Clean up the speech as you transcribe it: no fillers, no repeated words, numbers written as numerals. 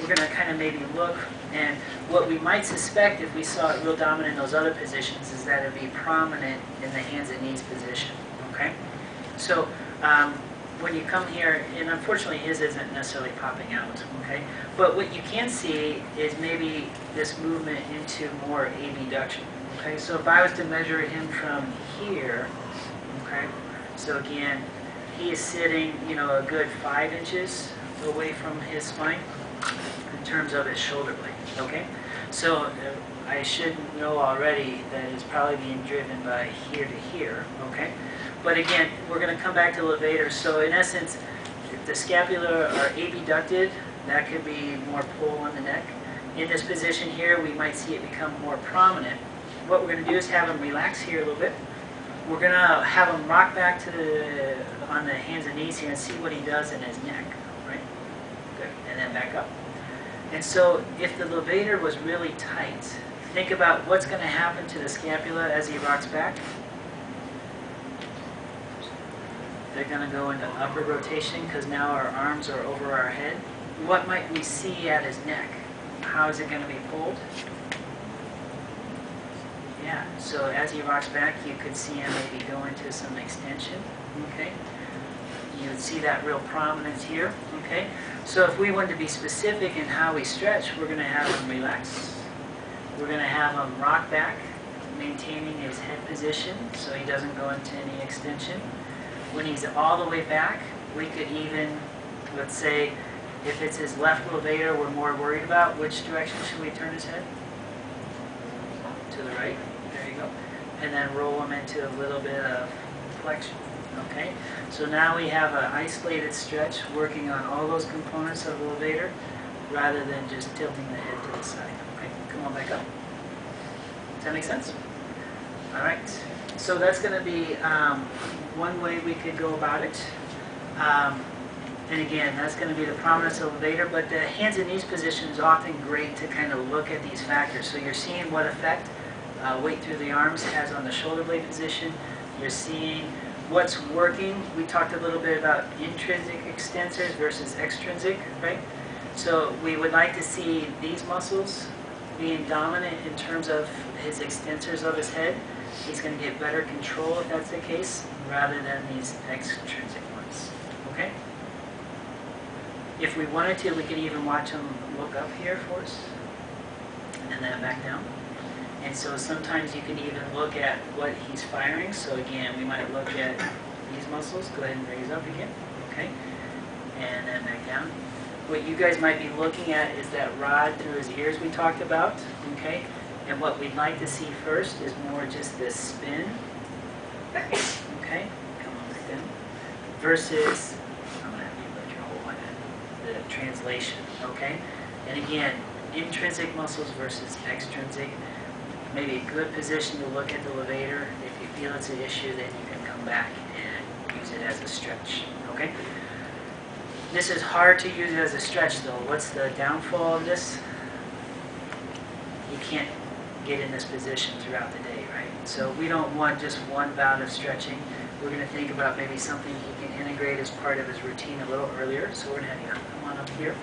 we're going to kind of maybe look, and what we might suspect if we saw it real dominant in those other positions is that it would be prominent in the hands and knees position, okay? So when you come here, and unfortunately his isn't necessarily popping out, okay? But what you can see is maybe this movement into more abduction, okay? So if I was to measure him from here, okay? So again, he is sitting, you know, a good 5 inches away from his spine in terms of his shoulder blade, okay? So I should know already that it's probably being driven by here to here, okay? But again, we're going to come back to levator. So in essence, if the scapula are abducted, that could be more pull on the neck. In this position here, we might see it become more prominent. What we're going to do is have him relax here a little bit. We're going to have him rock back to on the hands and knees here and see what he does in his neck, right? Good. And then back up. And so if the levator was really tight, think about what's going to happen to the scapula as he rocks back. They're going to go into upper rotation because now our arms are over our head. What might we see at his neck? How is it going to be pulled? Yeah, so as he rocks back, you could see him maybe go into some extension, okay? You would see that real prominence here, okay? So if we wanted to be specific in how we stretch, we're going to have him relax. We're going to have him rock back, maintaining his head position so he doesn't go into any extension. When he's all the way back, we could even, let's say, if it's his left levator we're more worried about, which direction should we turn his head? To the right. There you go. And then roll him into a little bit of flexion. Okay? So now we have an isolated stretch working on all those components of the levator rather than just tilting the head to the side. Okay? Come on back up. Does that make sense? All right. So that's going to be one way we could go about it. And again, that's going to be the prominence of the levator, but the hands and knees position is often great to kind of look at these factors. So you're seeing what effect weight through the arms has on the shoulder blade position. You're seeing what's working. We talked a little bit about intrinsic extensors versus extrinsic, right? So we would like to see these muscles being dominant in terms of his extensors of his head. He's going to get better control if that's the case, rather than these extrinsic ones, okay? If we wanted to, we could even watch him look up here for us, and then back down. And so sometimes you can even look at what he's firing. So again, we might look at these muscles. Go ahead and raise up again, okay? And then back down. What you guys might be looking at is that rod through his ears we talked about, okay? And what we'd like to see first is more just this spin, okay? Come on back down. Versus, I'm going to have you put your whole one in, the translation, okay? And again, intrinsic muscles versus extrinsic. Maybe a good position to look at the levator. If you feel it's an issue, then you can come back and use it as a stretch, okay? This is hard to use it as a stretch though. What's the downfall of this? You can't get in this position throughout the day, right? So we don't want just one bout of stretching. We're going to think about maybe something he can integrate as part of his routine a little earlier. So we're going to have you come on up here.